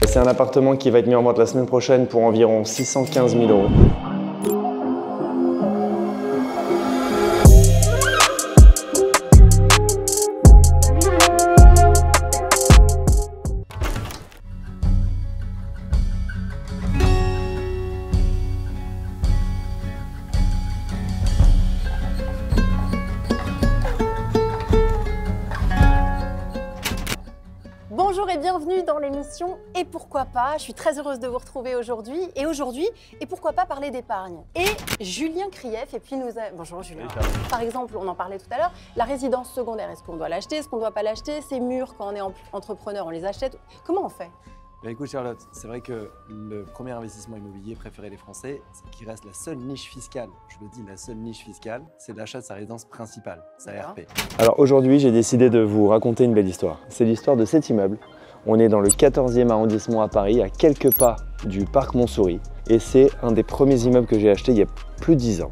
C'est un appartement qui va être mis en vente la semaine prochaine pour environ 615 000 €. Bonjour et bienvenue dans l'émission Et pourquoi pas. Je suis très heureuse de vous retrouver aujourd'hui. Et pourquoi pas parler d'épargne. Et Julien Krief, et puis Bonjour Julien. Par exemple, on en parlait tout à l'heure, la résidence secondaire, est-ce qu'on doit l'acheter, est-ce qu'on ne doit pas l'acheter? Ces murs, quand on est entrepreneur, on les achète. Comment on fait? Écoute Charlotte, c'est vrai que le premier investissement immobilier préféré des Français, c'est qui reste la seule niche fiscale, je le dis, la seule niche fiscale, c'est l'achat de sa résidence principale, sa RP. Alors aujourd'hui, j'ai décidé de vous raconter une belle histoire. C'est l'histoire de cet immeuble. On est dans le 14e arrondissement à Paris, à quelques pas du parc Montsouris. Et c'est un des premiers immeubles que j'ai acheté il y a plus de 10 ans.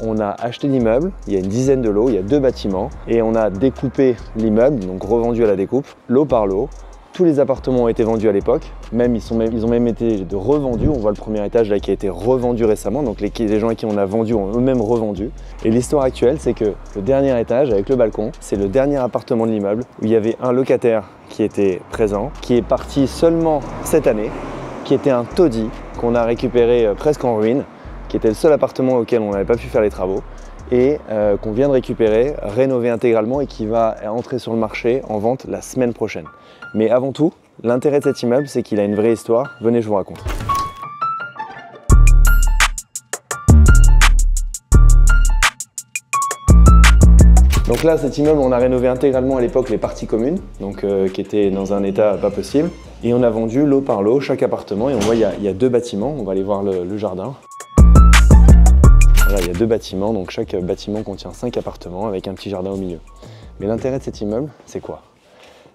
On a acheté l'immeuble, il y a une dizaine de lots, il y a 2 bâtiments. Et on a découpé l'immeuble, donc revendu à la découpe, lot par lot. Tous les appartements ont été vendus à l'époque, ils ont même été revendus. On voit le premier étage là qui a été revendu récemment, donc les gens à qui on a vendu ont eux-mêmes revendu. Et l'histoire actuelle, c'est que le dernier étage avec le balcon, c'est le dernier appartement de l'immeuble où il y avait un locataire qui était présent, qui est parti seulement cette année, qui était un taudis qu'on a récupéré presque en ruine, qui était le seul appartement auquel on n'avait pas pu faire les travaux et qu'on vient de récupérer, rénover intégralement et qui va entrer sur le marché en vente la semaine prochaine. Mais avant tout, l'intérêt de cet immeuble, c'est qu'il a une vraie histoire. Venez, je vous raconte. Donc là, cet immeuble, on a rénové intégralement à l'époque les parties communes, donc qui étaient dans un état pas possible. Et on a vendu lot par lot chaque appartement. Et on voit, il y a 2 bâtiments. On va aller voir le jardin. Voilà, il y a 2 bâtiments, donc chaque bâtiment contient 5 appartements avec un petit jardin au milieu. Mais l'intérêt de cet immeuble, c'est quoi?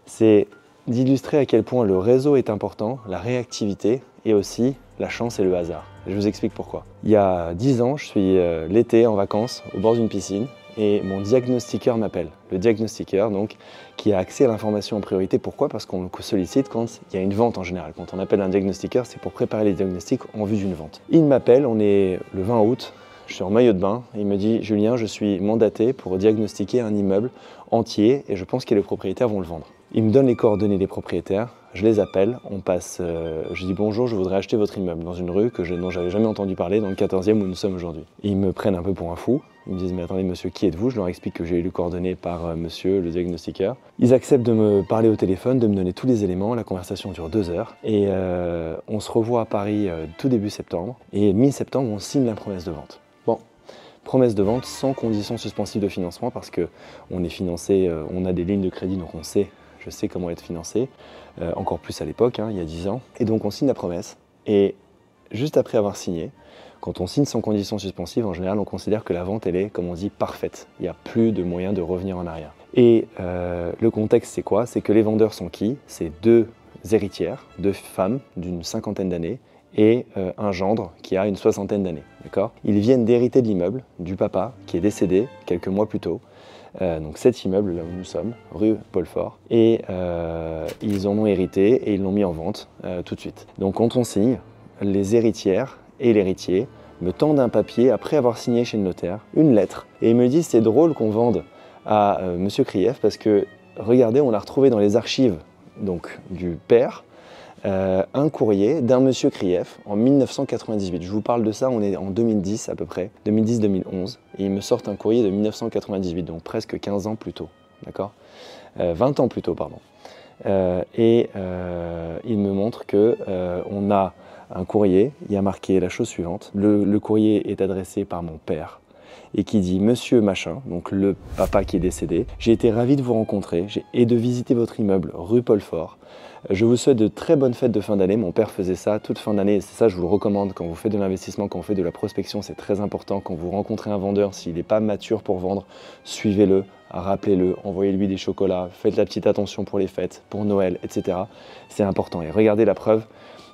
C'est d'illustrer à quel point le réseau est important, la réactivité et aussi la chance et le hasard. Je vous explique pourquoi. Il y a 10 ans, je suis l'été en vacances au bord d'une piscine et mon diagnostiqueur m'appelle. Le diagnostiqueur, donc, qui a accès à l'information en priorité. Pourquoi? Parce qu'on le sollicite quand il y a une vente en général. Quand on appelle un diagnostiqueur, c'est pour préparer les diagnostics en vue d'une vente. Il m'appelle, on est le 20 août. Je suis en maillot de bain et il me dit « Julien, je suis mandaté pour diagnostiquer un immeuble entier et je pense que les propriétaires vont le vendre ». Il me donne les coordonnées des propriétaires, je les appelle, on passe, je dis « Bonjour, je voudrais acheter votre immeuble dans une rue dont j'avais jamais entendu parler, dans le 14e où nous sommes aujourd'hui ». Ils me prennent un peu pour un fou, ils me disent « Mais attendez monsieur, qui êtes-vous » Je leur explique que j'ai eu les coordonnées par monsieur le diagnostiqueur. Ils acceptent de me parler au téléphone, de me donner tous les éléments, la conversation dure 2 heures et on se revoit à Paris tout début septembre et mi-septembre on signe la promesse de vente. Promesse de vente sans conditions suspensives de financement parce qu'on est financé, on a des lignes de crédit donc je sais comment être financé, encore plus à l'époque, il y a 10 ans. Et donc on signe la promesse et juste après avoir signé, quand on signe sans conditions suspensives, en général on considère que la vente elle est, comme on dit, parfaite. Il n'y a plus de moyen de revenir en arrière. Et le contexte c'est quoi? C'est que les vendeurs sont qui? C'est 2 héritières, 2 femmes d'une 50aine d'années et un gendre qui a une 60aine d'années. Ils viennent d'hériter de l'immeuble du papa qui est décédé quelques mois plus tôt. Donc cet immeuble là où nous sommes, rue Paul Fort, et ils en ont hérité et ils l'ont mis en vente tout de suite. Donc quand on signe, les héritières et l'héritier me tendent un papier après avoir signé chez le notaire, une lettre, et ils me disent c'est drôle qu'on vende à monsieur Krief parce que regardez, on a retrouvé dans les archives donc, du père un courrier d'un monsieur Krief en 1998. Je vous parle de ça, on est en 2010 à peu près, 2010-2011, et ils me sortent un courrier de 1998, donc presque 15 ans plus tôt, d'accord, 20 ans plus tôt, pardon. Ils me montrent qu'on a un courrier, il y a marqué la chose suivante, le courrier est adressé par mon père, et qui dit « Monsieur machin », donc le papa qui est décédé, « J'ai été ravi de vous rencontrer et de visiter votre immeuble rue Paul Fort. Je vous souhaite de très bonnes fêtes de fin d'année. » Mon père faisait ça toute fin d'année et c'est ça je vous le recommande quand vous faites de l'investissement, quand vous faites de la prospection, c'est très important. Quand vous rencontrez un vendeur, s'il n'est pas mature pour vendre, suivez-le, rappelez-le, envoyez-lui des chocolats, faites la petite attention pour les fêtes, pour Noël, etc. C'est important. Et regardez la preuve,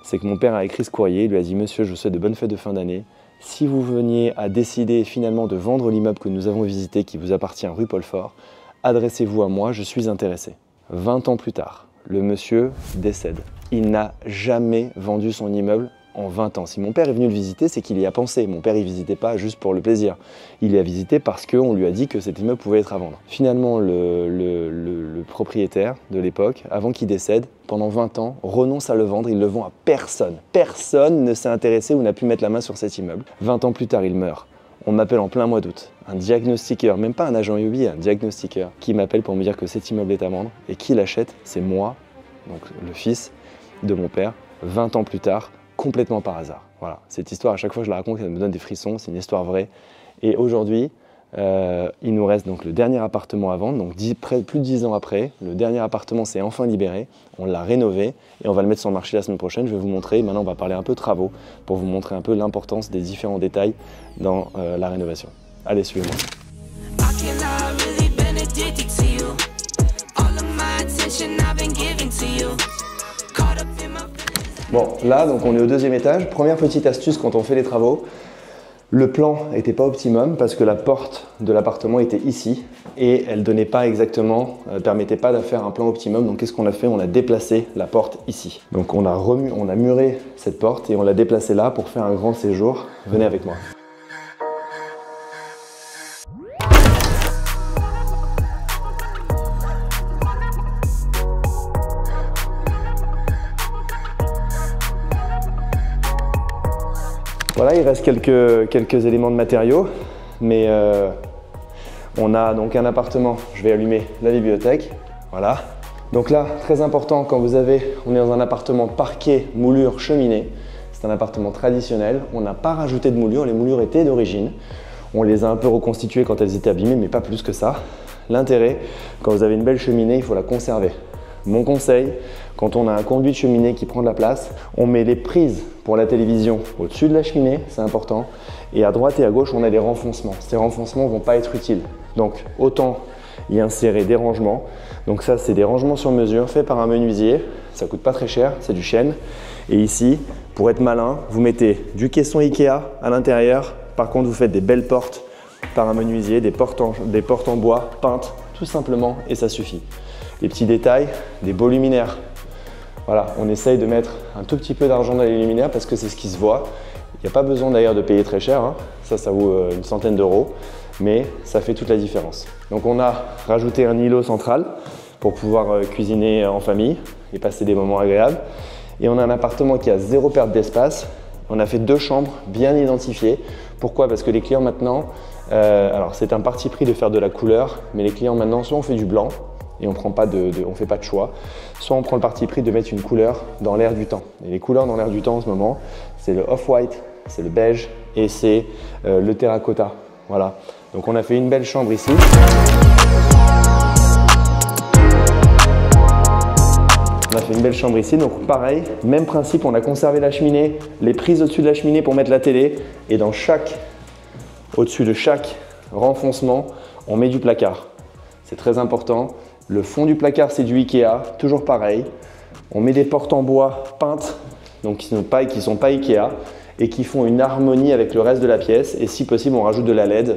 c'est que mon père a écrit ce courrier, il lui a dit « Monsieur, je vous souhaite de bonnes fêtes de fin d'année. Si vous veniez à décider finalement de vendre l'immeuble que nous avons visité, qui vous appartient rue Paul Fort, adressez-vous à moi, je suis intéressé. » 20 ans plus tard, le monsieur décède. Il n'a jamais vendu son immeuble en 20 ans. Si mon père est venu le visiter, c'est qu'il y a pensé. Mon père, il ne visitait pas juste pour le plaisir. Il y a visité parce qu'on lui a dit que cet immeuble pouvait être à vendre. Finalement, le propriétaire de l'époque, avant qu'il décède, pendant 20 ans, renonce à le vendre. Il le vend à personne. Personne ne s'est intéressé ou n'a pu mettre la main sur cet immeuble. 20 ans plus tard, il meurt. On m'appelle en plein mois d'août. Un diagnostiqueur, même pas un agent immobilier, un diagnostiqueur, qui m'appelle pour me dire que cet immeuble est à vendre. Et qui l'achète? C'est moi, donc le fils de mon père, 20 ans plus tard, complètement par hasard. Voilà, cette histoire, à chaque fois que je la raconte, elle me donne des frissons, c'est une histoire vraie. Et aujourd'hui, il nous reste donc le dernier appartement à vendre, donc plus de 10 ans après, le dernier appartement s'est enfin libéré, on l'a rénové et on va le mettre sur le marché la semaine prochaine. Je vais vous montrer, maintenant on va parler un peu travaux pour vous montrer un peu l'importance des différents détails dans la rénovation. Allez, suivez-moi. Bon, là, donc on est au deuxième étage. Première petite astuce quand on fait les travaux, le plan n'était pas optimum parce que la porte de l'appartement était ici et elle donnait pas exactement, permettait pas de faire un plan optimum. Donc qu'est-ce qu'on a fait? On a déplacé la porte ici. Donc on a muré cette porte et on l'a déplacée là pour faire un grand séjour. Venez avec moi. Voilà, il reste quelques éléments de matériaux, mais on a donc un appartement. Je vais allumer la bibliothèque, voilà. Donc là, très important, quand on est dans un appartement parquet, moulure, cheminée, c'est un appartement traditionnel, on n'a pas rajouté de moulures, les moulures étaient d'origine. On les a un peu reconstituées quand elles étaient abîmées, mais pas plus que ça. L'intérêt, quand vous avez une belle cheminée, il faut la conserver. Mon conseil, quand on a un conduit de cheminée qui prend de la place, on met les prises pour la télévision au-dessus de la cheminée, c'est important, et à droite et à gauche, on a des renfoncements. Ces renfoncements ne vont pas être utiles. Donc, autant y insérer des rangements. Donc ça, c'est des rangements sur mesure faits par un menuisier. Ça coûte pas très cher, c'est du chêne. Et ici, pour être malin, vous mettez du caisson Ikea à l'intérieur. Par contre, vous faites des belles portes par un menuisier, des portes en bois peintes, tout simplement, et ça suffit. Les petits détails, des beaux luminaires. Voilà, on essaye de mettre un tout petit peu d'argent dans les luminaires parce que c'est ce qui se voit. Il n'y a pas besoin d'ailleurs de payer très cher, hein. Ça vaut une centaine d'euros, mais ça fait toute la différence. Donc on a rajouté un îlot central pour pouvoir cuisiner en famille et passer des moments agréables. Et on a un appartement qui a zéro perte d'espace. On a fait 2 chambres bien identifiées. Pourquoi? Parce que les clients maintenant, alors c'est un parti pris de faire de la couleur, mais les clients maintenant, soit on fait du blanc, et on ne fait pas de choix. Soit on prend le parti pris de mettre une couleur dans l'air du temps. Et les couleurs dans l'air du temps en ce moment, c'est le off-white, c'est le beige et c'est le terracotta. Voilà. Donc on a fait une belle chambre ici. On a fait une belle chambre ici, donc pareil, même principe, on a conservé la cheminée, les prises au-dessus de la cheminée pour mettre la télé, et au-dessus de chaque renfoncement, on met du placard. C'est très important. Le fond du placard, c'est du Ikea, toujours pareil. On met des portes en bois peintes, donc qui sont pas Ikea, et qui font une harmonie avec le reste de la pièce. Et si possible, on rajoute de la LED.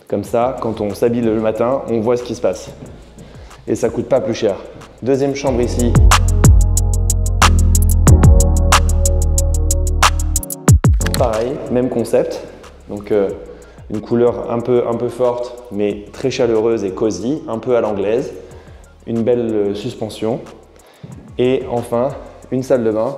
Comme ça, quand on s'habille le matin, on voit ce qui se passe. Et ça coûte pas plus cher. Deuxième chambre ici. Pareil, même concept. Donc une couleur un peu forte, mais très chaleureuse et cosy, un peu à l'anglaise. Une belle suspension. Et enfin, une salle de bain.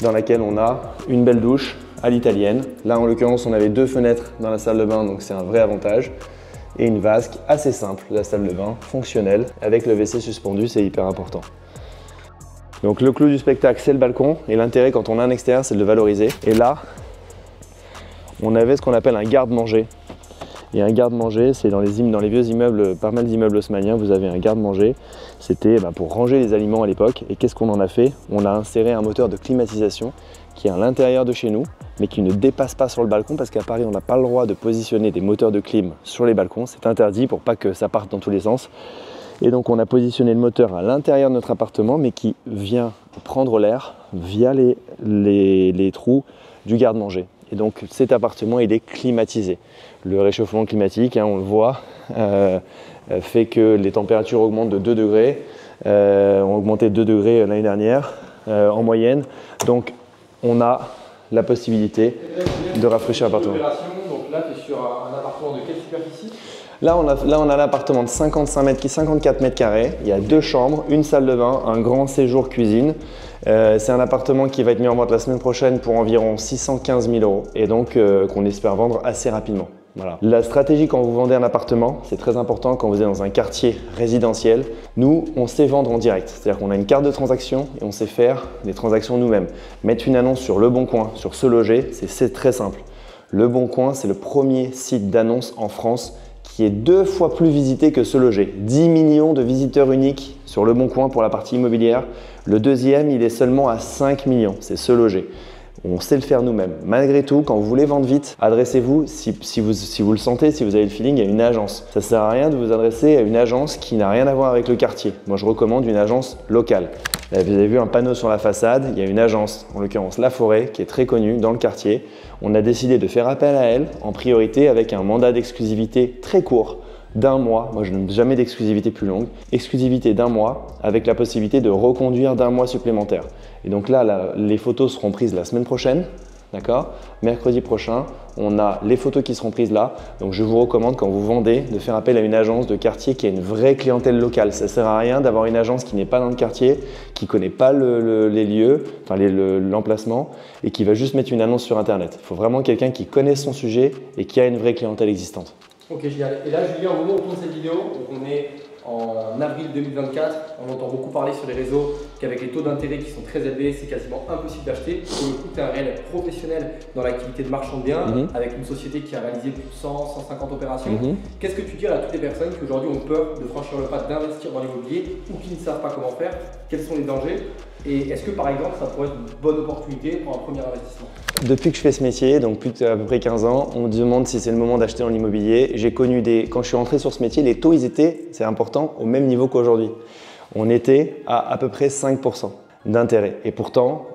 Dans laquelle on a une belle douche à l'italienne. Là, en l'occurrence, on avait 2 fenêtres dans la salle de bain, donc c'est un vrai avantage. Et une vasque assez simple, la salle de bain, fonctionnelle, avec le WC suspendu, c'est hyper important. Donc le clou du spectacle, c'est le balcon, et l'intérêt quand on a un extérieur, c'est de le valoriser. Et là, on avait ce qu'on appelle un garde-manger. Et un garde-manger, c'est dans les vieux immeubles, pas mal d'immeubles haussmanniens, vous avez un garde-manger. C'était pour ranger les aliments à l'époque. Et qu'est-ce qu'on en a fait? On a inséré un moteur de climatisation qui est à l'intérieur de chez nous, mais qui ne dépasse pas sur le balcon, parce qu'à Paris, on n'a pas le droit de positionner des moteurs de clim sur les balcons. C'est interdit pour pas que ça parte dans tous les sens. Et donc, on a positionné le moteur à l'intérieur de notre appartement, mais qui vient prendre l'air via les trous du garde-manger. Et donc cet appartement, il est climatisé. Le réchauffement climatique, on le voit, fait que les températures augmentent de 2 degrés, ont augmenté de 2 degrés l'année dernière en moyenne. Donc on a la possibilité de rafraîchir l'appartement. Donc là, tu es sur un appartement de quelle superficie? Là, on a l'appartement de 54 mètres carrés. Il y a 2 chambres, une salle de bain, un grand séjour cuisine. C'est un appartement qui va être mis en vente la semaine prochaine pour environ 615 000 € et donc qu'on espère vendre assez rapidement. Voilà. La stratégie quand vous vendez un appartement, c'est très important quand vous êtes dans un quartier résidentiel. Nous, on sait vendre en direct, c'est-à-dire qu'on a une carte de transaction et on sait faire des transactions nous-mêmes. Mettre une annonce sur Le Bon Coin, sur Se Loger, c'est très simple. Le Bon Coin, c'est le premier site d'annonce en France qui est 2 fois plus visité que Se Loger. 10 millions de visiteurs uniques sur Le Bon Coin pour la partie immobilière. Le deuxième, il est seulement à 5 millions, c'est Se Loger. On sait le faire nous-mêmes. Malgré tout, quand vous voulez vendre vite, adressez-vous, si vous le sentez, si vous avez le feeling, à une agence. Ça ne sert à rien de vous adresser à une agence qui n'a rien à voir avec le quartier. Moi, je recommande une agence locale. Là, vous avez vu un panneau sur la façade, il y a une agence, en l'occurrence La Forêt, qui est très connue dans le quartier. On a décidé de faire appel à elle en priorité avec un mandat d'exclusivité très court d'1 mois. Moi, je n'aime jamais d'exclusivité plus longue. Exclusivité d'1 mois avec la possibilité de reconduire d'1 mois supplémentaire. Et donc là, les photos seront prises la semaine prochaine, d'accord? Mercredi prochain, on a les photos qui seront prises là. Donc je vous recommande quand vous vendez de faire appel à une agence de quartier qui a une vraie clientèle locale. Ça ne sert à rien d'avoir une agence qui n'est pas dans le quartier, qui ne connaît pas les lieux, enfin l'emplacement et qui va juste mettre une annonce sur Internet. Il faut vraiment quelqu'un qui connaisse son sujet et qui a une vraie clientèle existante. Ok, génial. Et là, Julien, au moment où on tourne cette vidéo, donc on est en avril 2024, on entend beaucoup parler sur les réseaux qu'avec les taux d'intérêt qui sont très élevés, c'est quasiment impossible d'acheter. Pour le coup, tu es un réel professionnel dans l'activité de marchand de biens, avec une société qui a réalisé plus de 100, 150 opérations. Qu'est-ce que tu dirais à toutes les personnes qui aujourd'hui ont peur de franchir le pas d'investir dans l'immobilier ou qui ne savent pas comment faire? Quels sont les dangers? Et est-ce que par exemple, ça pourrait être une bonne opportunité pour un premier investissement? Depuis que je fais ce métier, donc à peu près 15 ans, on me demande si c'est le moment d'acheter dans l'immobilier. J'ai connu quand je suis rentré sur ce métier, les taux, ils étaient, c'est important, au même niveau qu'aujourd'hui. On était à peu près 5% d'intérêt. Et pourtant,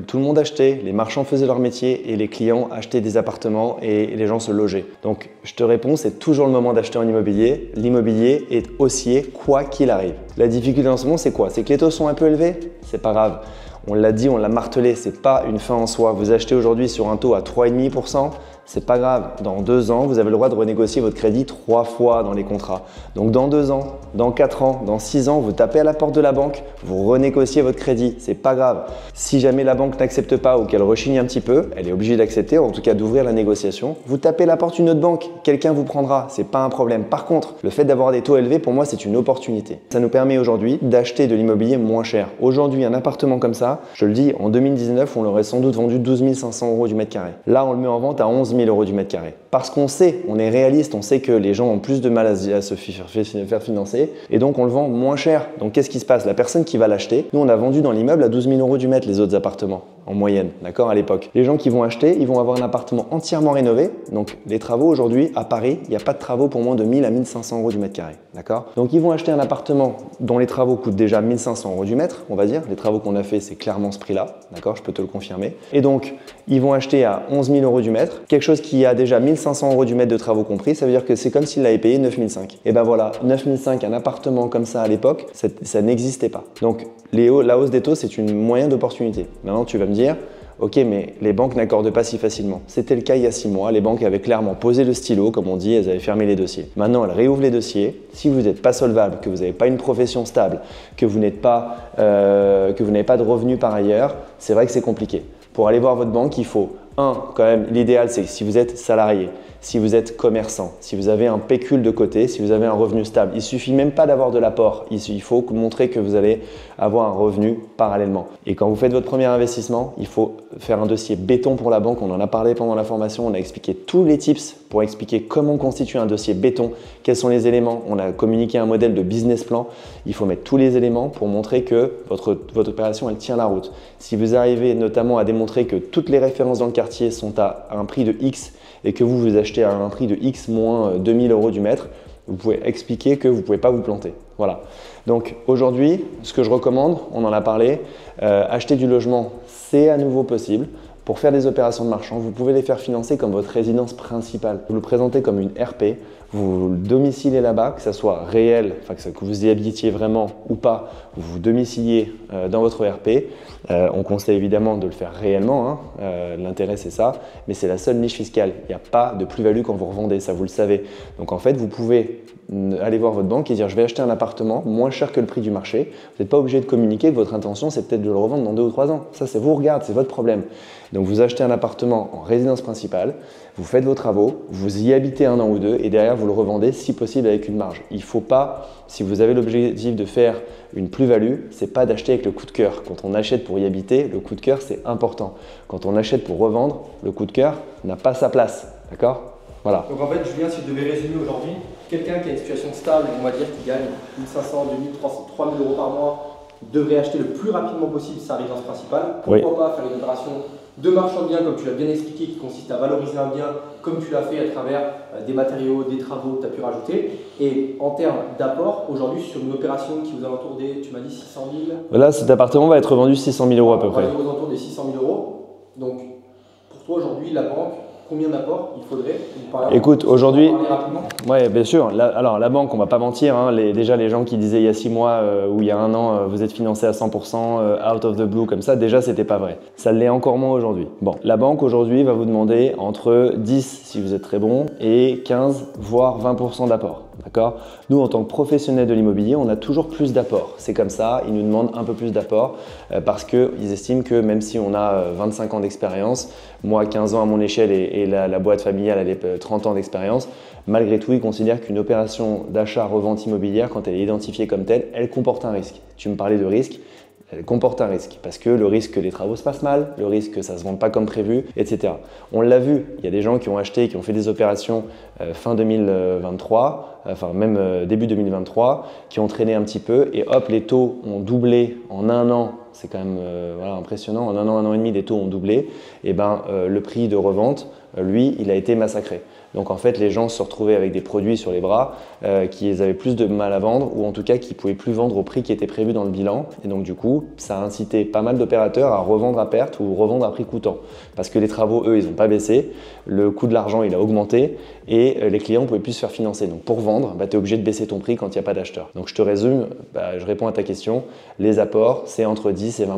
tout le monde achetait, les marchands faisaient leur métier et les clients achetaient des appartements et les gens se logeaient. Donc, je te réponds, c'est toujours le moment d'acheter en immobilier. L'immobilier est haussier quoi qu'il arrive. La difficulté en ce moment, c'est quoi? C'est que les taux sont un peu élevés? C'est pas grave. On l'a dit, on l'a martelé, c'est pas une fin en soi. Vous achetez aujourd'hui sur un taux à 3,5%, c'est pas grave. Dans 2 ans, vous avez le droit de renégocier votre crédit 3 fois dans les contrats. Donc dans 2 ans, dans 4 ans, dans 6 ans, vous tapez à la porte de la banque, vous renégociez votre crédit, c'est pas grave. Si jamais la banque n'accepte pas ou qu'elle rechigne un petit peu, elle est obligée d'accepter, en tout cas d'ouvrir la négociation. Vous tapez à la porte d'une autre banque, quelqu'un vous prendra, c'est pas un problème. Par contre, le fait d'avoir des taux élevés, pour moi, c'est une opportunité. Ça nous permet aujourd'hui d'acheter de l'immobilier moins cher. Aujourd'hui, un appartement comme ça, je le dis, en 2019, on l'aurait sans doute vendu 12 500 € du mètre carré. Là, on le met en vente à 11 000 € du mètre carré. Parce qu'on sait, on est réaliste, on sait que les gens ont plus de mal à se faire financer et donc on le vend moins cher. Donc qu'est-ce qui se passe? La personne qui va l'acheter, nous on a vendu dans l'immeuble à 12 000 € du mètre les autres appartements en moyenne, d'accord, à l'époque. Les gens qui vont acheter, ils vont avoir un appartement entièrement rénové. Donc les travaux aujourd'hui à Paris, il n'y a pas de travaux pour moins de 1000 à 1500 € du mètre carré, d'accord? Donc ils vont acheter un appartement dont les travaux coûtent déjà 1500 € du mètre, on va dire. Les travaux qu'on a fait, c'est clairement ce prix-là, d'accord, je peux te le confirmer. Et donc ils vont acheter à 11 000 € du mètre, quelque chose qui a déjà 1500 € du mètre de travaux compris, ça veut dire que c'est comme s'il l'avait payé 9 500. Et ben voilà, 9 500, un appartement comme ça à l'époque, ça n'existait pas. Donc la hausse des taux, c'est une moyen d'opportunité. Maintenant, tu vas me dire, ok, mais les banques n'accordent pas si facilement. C'était le cas il y a 6 mois, les banques avaient clairement posé le stylo, comme on dit, elles avaient fermé les dossiers. Maintenant, elles réouvrent les dossiers. Si vous n'êtes pas solvable, que vous n'avez pas une profession stable, que vous n'avez pas de revenus par ailleurs, c'est vrai que c'est compliqué. Pour aller voir votre banque, il faut, quand même, l'idéal, c'est que si vous êtes salarié, si vous êtes commerçant, si vous avez un pécule de côté, si vous avez un revenu stable. Il ne suffit même pas d'avoir de l'apport. Il faut montrer que vous allez avoir un revenu parallèlement. Et quand vous faites votre premier investissement, il faut faire un dossier béton pour la banque. On en a parlé pendant la formation. On a expliqué tous les tips pour expliquer comment constituer un dossier béton, quels sont les éléments. On a communiqué un modèle de business plan. Il faut mettre tous les éléments pour montrer que votre opération, elle tient la route. Si vous arrivez notamment à démontrer que toutes les références dans le quartier sont à un prix de X, et que vous achetez à un prix de X moins 2000 € du mètre, vous pouvez expliquer que vous ne pouvez pas vous planter. Voilà. Donc aujourd'hui, ce que je recommande, on en a parlé, acheter du logement, c'est à nouveau possible. Pour faire des opérations de marchand, vous pouvez les faire financer comme votre résidence principale. Vous le présentez comme une RP, vous le domiciliez là-bas, que ça soit réel, enfin que vous y habitiez vraiment ou pas, vous vous domiciliez dans votre RP. On conseille évidemment de le faire réellement, hein. L'intérêt c'est ça, mais c'est la seule niche fiscale. Il n'y a pas de plus-value quand vous revendez, ça vous le savez. Donc en fait, vous pouvez aller voir votre banque et dire je vais acheter un appartement moins cher que le prix du marché. Vous n'êtes pas obligé de communiquer que votre intention c'est peut-être de le revendre dans 2 ou 3 ans. Ça c'est vous regarde, c'est votre problème. Donc vous achetez un appartement en résidence principale, vous faites vos travaux, vous y habitez 1 an ou 2 et derrière vous le revendez si possible avec une marge. Il ne faut pas, si vous avez l'objectif de faire une plus-value, c'est pas d'acheter avec le coup de cœur. Quand on achète pour y habiter, le coup de cœur c'est important. Quand on achète pour revendre, le coup de cœur n'a pas sa place. D'accord ? Voilà. Donc en fait, Julien, si je devais résumer aujourd'hui, quelqu'un qui a une situation stable, on va dire qui gagne 1500, 2000, 300, 3000 euros par mois, devrait acheter le plus rapidement possible sa résidence principale. Pourquoi pas faire une opération de marchand de biens, comme tu l'as bien expliqué, qui consiste à valoriser un bien, comme tu l'as fait à travers des matériaux, des travaux que tu as pu rajouter. Et en termes d'apport, aujourd'hui, sur une opération qui vous alentour des, tu m'as dit 600 000. Là, cet appartement va être vendu 600 000 euros à peu près. Aux alentours des 600 000 euros. Donc, pour toi, aujourd'hui, la banque, combien d'apports il faudrait? Écoute, aujourd'hui, ouais, bien sûr. Alors, la banque, on ne va pas mentir. Hein, déjà, les gens qui disaient il y a 6 mois ou il y a 1 an, vous êtes financé à 100%, out of the blue, comme ça, déjà, ce n'était pas vrai. Ça l'est encore moins aujourd'hui. Bon, la banque, aujourd'hui, va vous demander entre 10, si vous êtes très bon, et 15, voire 20% d'apport. D'accord ? Nous, en tant que professionnels de l'immobilier, on a toujours plus d'apports. C'est comme ça, ils nous demandent un peu plus d'apport parce qu'ils estiment que même si on a 25 ans d'expérience, moi 15 ans à mon échelle et la boîte familiale elle est 30 ans d'expérience, malgré tout, ils considèrent qu'une opération d'achat-revente immobilière, quand elle est identifiée comme telle, elle comporte un risque. Tu me parlais de risque. Elle comporte un risque parce que le risque que les travaux se passent mal, le risque que ça ne se vende pas comme prévu, etc. On l'a vu, il y a des gens qui ont acheté, qui ont fait des opérations fin 2023, enfin même début 2023, qui ont traîné un petit peu et hop, les taux ont doublé en 1 an. C'est quand même voilà, impressionnant, en 1 an et demi, les taux ont doublé. Et ben, le prix de revente, lui, il a été massacré. Donc en fait, les gens se retrouvaient avec des produits sur les bras qui avaient plus de mal à vendre ou en tout cas qui ne pouvaient plus vendre au prix qui était prévu dans le bilan. Et donc du coup, ça a incité pas mal d'opérateurs à revendre à perte ou revendre à prix coûtant. Parce que les travaux, eux, ils n'ont pas baissé, le coût de l'argent, il a augmenté et les clients ne pouvaient plus se faire financer. Donc pour vendre, tu es obligé de baisser ton prix quand il n'y a pas d'acheteur. Donc je te résume, je réponds à ta question. Les apports, c'est entre 10 et 20%.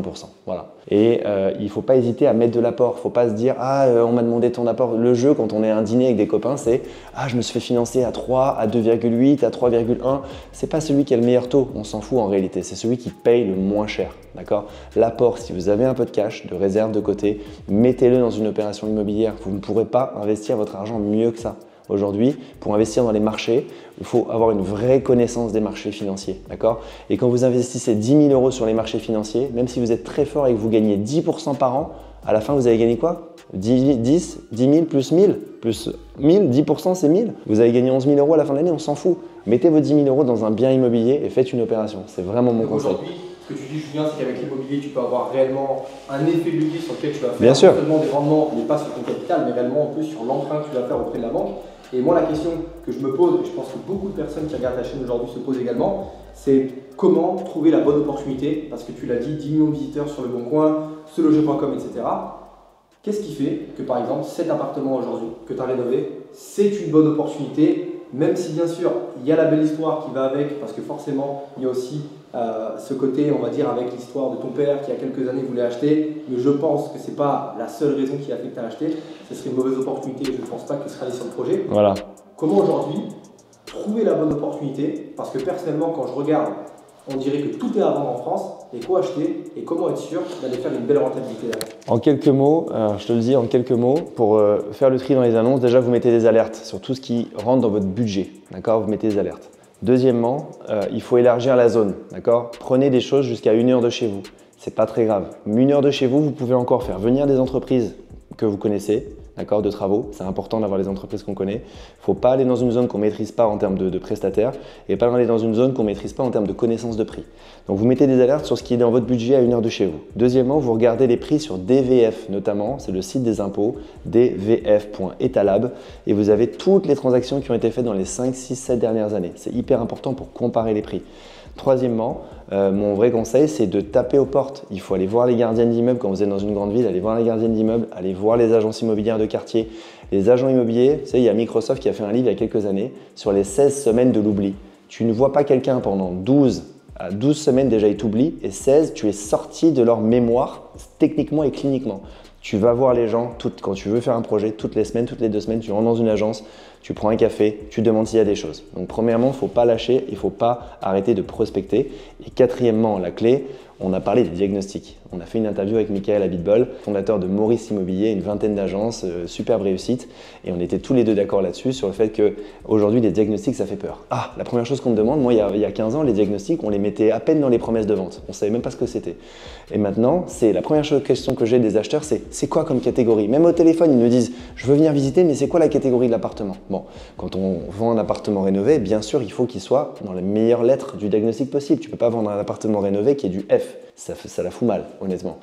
Voilà. Et il ne faut pas hésiter à mettre de l'apport. Il ne faut pas se dire « Ah, on m'a demandé ton apport ». Le jeu, quand on est à un dîner avec des copains, c'est « Ah, je me suis fait financer à 3, à 2,8, à 3,1 ». Ce n'est pas celui qui a le meilleur taux. On s'en fout en réalité. C'est celui qui paye le moins cher. D'accord ? L'apport, si vous avez un peu de cash, de réserve de côté, mettez-le dans une opération immobilière. Vous ne pourrez pas investir votre argent mieux que ça. Aujourd'hui, pour investir dans les marchés, il faut avoir une vraie connaissance des marchés financiers. D'accord ? Et quand vous investissez 10 000 euros sur les marchés financiers, même si vous êtes très fort et que vous gagnez 10% par an, à la fin, vous avez gagné quoi ? 10 000 plus 1000 plus 1000, 10% c'est 1000. Vous avez gagné 11 000 euros à la fin de l'année, on s'en fout. Mettez vos 10 000 euros dans un bien immobilier et faites une opération. C'est vraiment mon conseil. Aujourd'hui, ce que tu dis, Julien, c'est qu'avec l'immobilier, tu peux avoir réellement un effet de levier sur lequel tu vas faire Bien sûr. non seulement des rendements, mais pas sur ton capital, mais également en plus sur l'emprunt que tu vas faire auprès de la banque. Et moi, la question que je me pose, et je pense que beaucoup de personnes qui regardent la chaîne aujourd'hui se posent également, c'est comment trouver la bonne opportunité, parce que tu l'as dit, 10 millions de visiteurs sur le bon coin, seloger.com, etc. Qu'est-ce qui fait que, par exemple, cet appartement aujourd'hui que tu as rénové, c'est une bonne opportunité, même si bien sûr, il y a la belle histoire qui va avec, parce que forcément, il y a aussi ce côté, on va dire, avec l'histoire de ton père qui, il y a quelques années, voulait acheter, mais je pense que ce n'est pas la seule raison qui a fait que tu as acheté, ce serait une mauvaise opportunité, je ne pense pas que ce sera allé sur le projet. Voilà. Comment aujourd'hui trouver la bonne opportunité? Parce que personnellement, quand je regarde, on dirait que tout est à vendre en France, et quoi acheter, et comment être sûr d'aller faire une belle rentabilité là. En quelques mots, je te le dis en quelques mots, pour faire le tri dans les annonces, déjà vous mettez des alertes sur tout ce qui rentre dans votre budget, d'accord? Vous mettez des alertes. Deuxièmement, il faut élargir la zone, d'accord? Prenez des choses jusqu'à 1 heure de chez vous, c'est pas très grave. 1 heure de chez vous, vous pouvez encore faire venir des entreprises que vous connaissez, d'accord, de travaux. C'est important d'avoir les entreprises qu'on connaît. Il ne faut pas aller dans une zone qu'on ne maîtrise pas en termes de prestataires et pas aller dans une zone qu'on ne maîtrise pas en termes de connaissance de prix. Donc vous mettez des alertes sur ce qui est dans votre budget à 1 heure de chez vous. Deuxièmement, vous regardez les prix sur DVF notamment, c'est le site des impôts, dvf.etalab, et vous avez toutes les transactions qui ont été faites dans les 5, 6, 7 dernières années. C'est hyper important pour comparer les prix. Troisièmement, mon vrai conseil, c'est de taper aux portes. Il faut aller voir les gardiens d'immeubles quand vous êtes dans une grande ville, aller voir les gardiens d'immeubles, aller voir les agences immobilières de quartier. Les agents immobiliers, il y a Microsoft qui a fait un livre il y a quelques années sur les 16 semaines de l'oubli. Tu ne vois pas quelqu'un pendant 12 semaines déjà, il t'oublie, et 16, tu es sorti de leur mémoire techniquement et cliniquement. Tu vas voir les gens quand tu veux faire un projet, toutes les semaines, toutes les 2 semaines, tu rentres dans une agence, tu prends un café, tu demandes s'il y a des choses. Donc premièrement, il ne faut pas lâcher, il ne faut pas arrêter de prospecter. Et quatrièmement, la clé, on a parlé des diagnostics. On a fait une interview avec Michael Abitbol, fondateur de Maurice Immobilier, une vingtaine d'agences, superbe réussite. Et on était tous les deux d'accord là-dessus sur le fait qu'aujourd'hui, les diagnostics, ça fait peur. Ah, la première chose qu'on me demande, moi, il y a 15 ans, les diagnostics, on les mettait à peine dans les promesses de vente. On ne savait même pas ce que c'était. Et maintenant, c'est la première question que j'ai des acheteurs, c'est quoi comme catégorie? Même au téléphone, ils nous disent, je veux venir visiter, mais c'est quoi la catégorie de l'appartement? Bon, quand on vend un appartement rénové, bien sûr, il faut qu'il soit dans les meilleures lettres du diagnostic possible. Tu ne peux pas vendre un appartement rénové qui est du F. Ça la fout mal, honnêtement.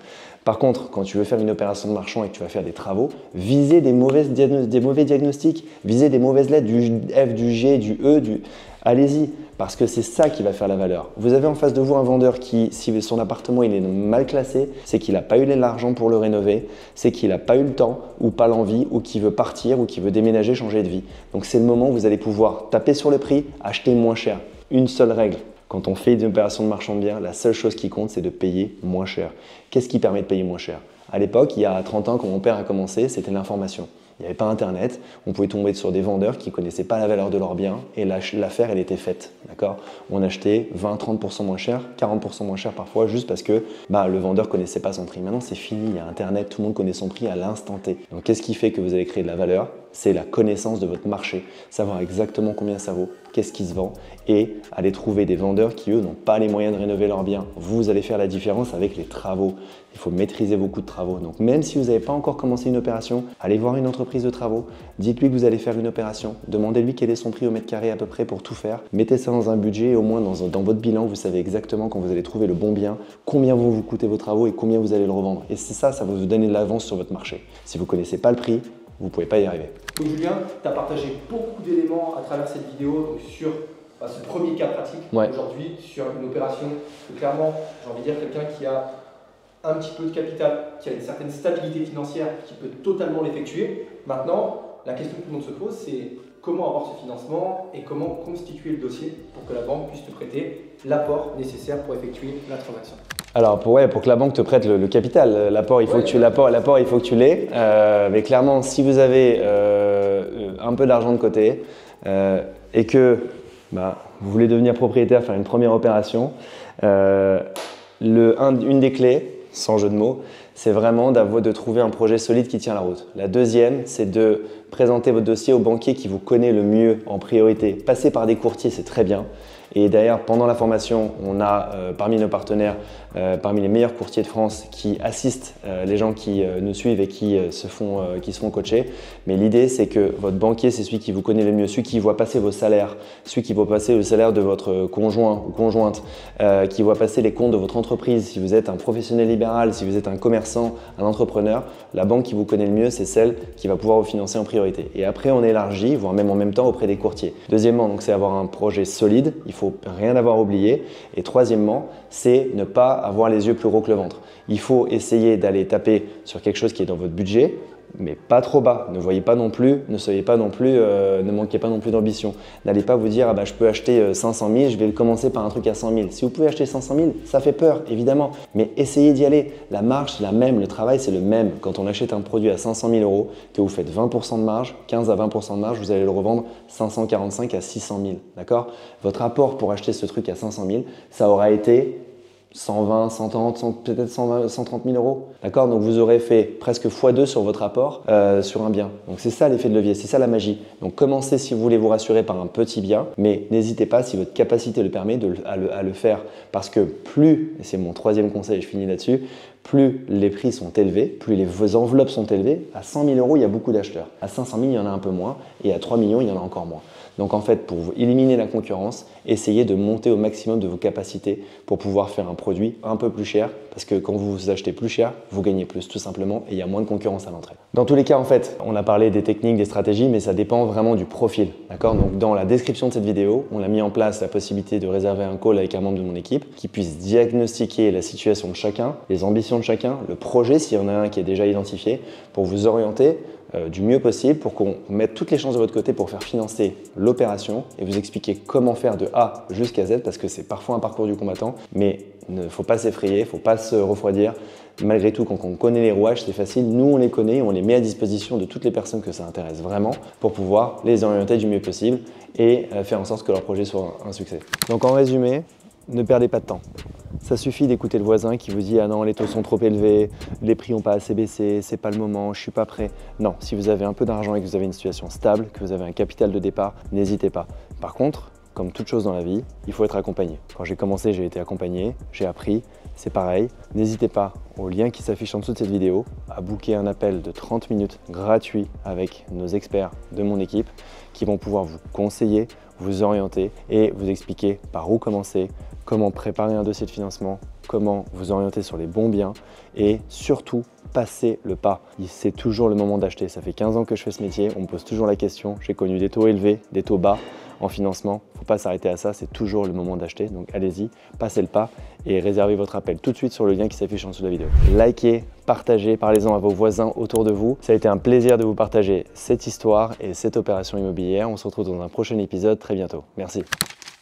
Par contre, quand tu veux faire une opération de marchand et que tu vas faire des travaux, visez des mauvais diagnostics, visez des mauvaises lettres, du F, du G, du E, Allez-y, parce que c'est ça qui va faire la valeur. Vous avez en face de vous un vendeur qui, si son appartement il est mal classé, c'est qu'il n'a pas eu l'argent pour le rénover, c'est qu'il n'a pas eu le temps ou pas l'envie ou qu'il veut partir ou qu'il veut déménager, changer de vie. Donc c'est le moment où vous allez pouvoir taper sur le prix, acheter moins cher. Une seule règle. Quand on fait une opération de marchand de biens, la seule chose qui compte, c'est de payer moins cher. Qu'est-ce qui permet de payer moins cher? À l'époque, il y a 30 ans, quand mon père a commencé, c'était l'information. Il n'y avait pas Internet, on pouvait tomber sur des vendeurs qui ne connaissaient pas la valeur de leurs biens et l'affaire, elle était faite. D'accord? On achetait 20-30% moins cher, 40% moins cher parfois, juste parce que le vendeur ne connaissait pas son prix. Maintenant, c'est fini, il y a Internet, tout le monde connaît son prix à l'instant T. Donc, qu'est-ce qui fait que vous allez créer de la valeur? C'est la connaissance de votre marché, savoir exactement combien ça vaut, qu'est-ce qui se vend et aller trouver des vendeurs qui, eux, n'ont pas les moyens de rénover leurs biens. Vous allez faire la différence avec les travaux. Il faut maîtriser vos coûts de travaux. Donc, même si vous n'avez pas encore commencé une opération, allez voir une entreprise de travaux, dites-lui que vous allez faire une opération, demandez-lui quel est son prix au mètre carré à peu près pour tout faire, mettez ça dans un budget et au moins dans votre bilan, vous savez exactement quand vous allez trouver le bon bien, combien vont vous coûter vos travaux et combien vous allez le revendre. Et c'est ça, ça va vous donner de l'avance sur votre marché. Si vous ne connaissez pas le prix, vous ne pouvez pas y arriver. Donc Julien, tu as partagé beaucoup d'éléments à travers cette vidéo sur ce premier cas pratique aujourd'hui, sur une opération que clairement, j'ai envie de dire quelqu'un qui a un petit peu de capital, qui a une certaine stabilité financière, qui peut totalement l'effectuer. Maintenant, la question que tout le monde se pose, c'est comment avoir ce financement et comment constituer le dossier pour que la banque puisse te prêter l'apport nécessaire pour effectuer la transaction. Alors pour que la banque te prête le capital, l'apport il faut que tu l'aies. Mais clairement, si vous avez un peu d'argent de côté et que vous voulez devenir propriétaire, faire une première opération, une des clés, sans jeu de mots, c'est vraiment de trouver un projet solide qui tient la route. La deuxième, c'est de présenter votre dossier au banquier qui vous connaît le mieux en priorité. Passer par des courtiers, c'est très bien. Et d'ailleurs, pendant la formation, on a parmi nos partenaires, parmi les meilleurs courtiers de France qui assistent les gens qui nous suivent et qui se font coacher. Mais l'idée, c'est que votre banquier, c'est celui qui vous connaît le mieux, celui qui voit passer vos salaires, celui qui voit passer le salaire de votre conjoint ou conjointe, qui voit passer les comptes de votre entreprise. Si vous êtes un professionnel libéral, si vous êtes un commerçant, un entrepreneur, la banque qui vous connaît le mieux, c'est celle qui va pouvoir vous financer en priorité. Et après, on élargit, voire même en même temps auprès des courtiers. Deuxièmement, donc, c'est avoir un projet solide. Il faut rien avoir oublié. Et troisièmement, c'est ne pas avoir les yeux plus gros que le ventre. Il faut essayer d'aller taper sur quelque chose qui est dans votre budget, mais pas trop bas. Ne manquez pas non plus d'ambition. N'allez pas vous dire je peux acheter 500 000, je vais commencer par un truc à 100 000. Si vous pouvez acheter 500 000, ça fait peur évidemment, mais essayez d'y aller. La marge c'est la même, le travail c'est le même. Quand on achète un produit à 500 000 euros, que vous faites 20% de marge, 15 à 20% de marge, vous allez le revendre 545 à 600 000. D'accord ? Votre apport pour acheter ce truc à 500 000, ça aura été 120, 130, peut-être 130 000 euros. D'accord? Donc vous aurez fait presque x2 sur votre apport sur un bien. Donc c'est ça l'effet de levier, c'est ça la magie. Donc commencez si vous voulez vous rassurer par un petit bien, mais n'hésitez pas si votre capacité le permet à le faire. Parce que plus, et c'est mon troisième conseil, je finis là-dessus, plus les prix sont élevés, plus les enveloppes sont élevées. À 100 000 euros, il y a beaucoup d'acheteurs. À 500 000, il y en a un peu moins. Et à 3 millions, il y en a encore moins. Donc en fait, pour éliminer la concurrence, essayez de monter au maximum de vos capacités pour pouvoir faire un produit un peu plus cher, parce que quand vous achetez plus cher, vous gagnez plus tout simplement et il y a moins de concurrence à l'entrée. Dans tous les cas, en fait, on a parlé des techniques, des stratégies, mais ça dépend vraiment du profil. D'accord? Donc dans la description de cette vidéo, on a mis en place la possibilité de réserver un call avec un membre de mon équipe qui puisse diagnostiquer la situation de chacun, les ambitions de chacun, le projet s'il y en a un qui est déjà identifié, pour vous orienter du mieux possible pour qu'on mette toutes les chances de votre côté pour faire financer l'opération et vous expliquer comment faire de A jusqu'à Z, parce que c'est parfois un parcours du combattant, mais il ne faut pas s'effrayer, il ne faut pas se refroidir. Malgré tout, quand on connaît les rouages, c'est facile. Nous, on les connaît, on les met à disposition de toutes les personnes que ça intéresse vraiment pour pouvoir les orienter du mieux possible et faire en sorte que leur projet soit un succès. Donc en résumé, ne perdez pas de temps. Ça suffit d'écouter le voisin qui vous dit « Ah non, les taux sont trop élevés, les prix n'ont pas assez baissé, c'est pas le moment, je suis pas prêt ». Non, si vous avez un peu d'argent et que vous avez une situation stable, que vous avez un capital de départ, n'hésitez pas. Par contre, comme toute chose dans la vie, il faut être accompagné. Quand j'ai commencé, j'ai été accompagné, j'ai appris, c'est pareil. N'hésitez pas, au lien qui s'affiche en dessous de cette vidéo, à booker un appel de 30 minutes gratuit avec nos experts de mon équipe qui vont pouvoir vous conseiller, vous orienter et vous expliquer par où commencer, comment préparer un dossier de financement, comment vous orienter sur les bons biens et surtout passer le pas. C'est toujours le moment d'acheter. Ça fait 15 ans que je fais ce métier, on me pose toujours la question. J'ai connu des taux élevés, des taux bas en financement. Il ne faut pas s'arrêter à ça, c'est toujours le moment d'acheter. Donc allez-y, passez le pas et réservez votre appel tout de suite sur le lien qui s'affiche en dessous de la vidéo. Likez, partagez, parlez-en à vos voisins autour de vous. Ça a été un plaisir de vous partager cette histoire et cette opération immobilière. On se retrouve dans un prochain épisode très bientôt. Merci.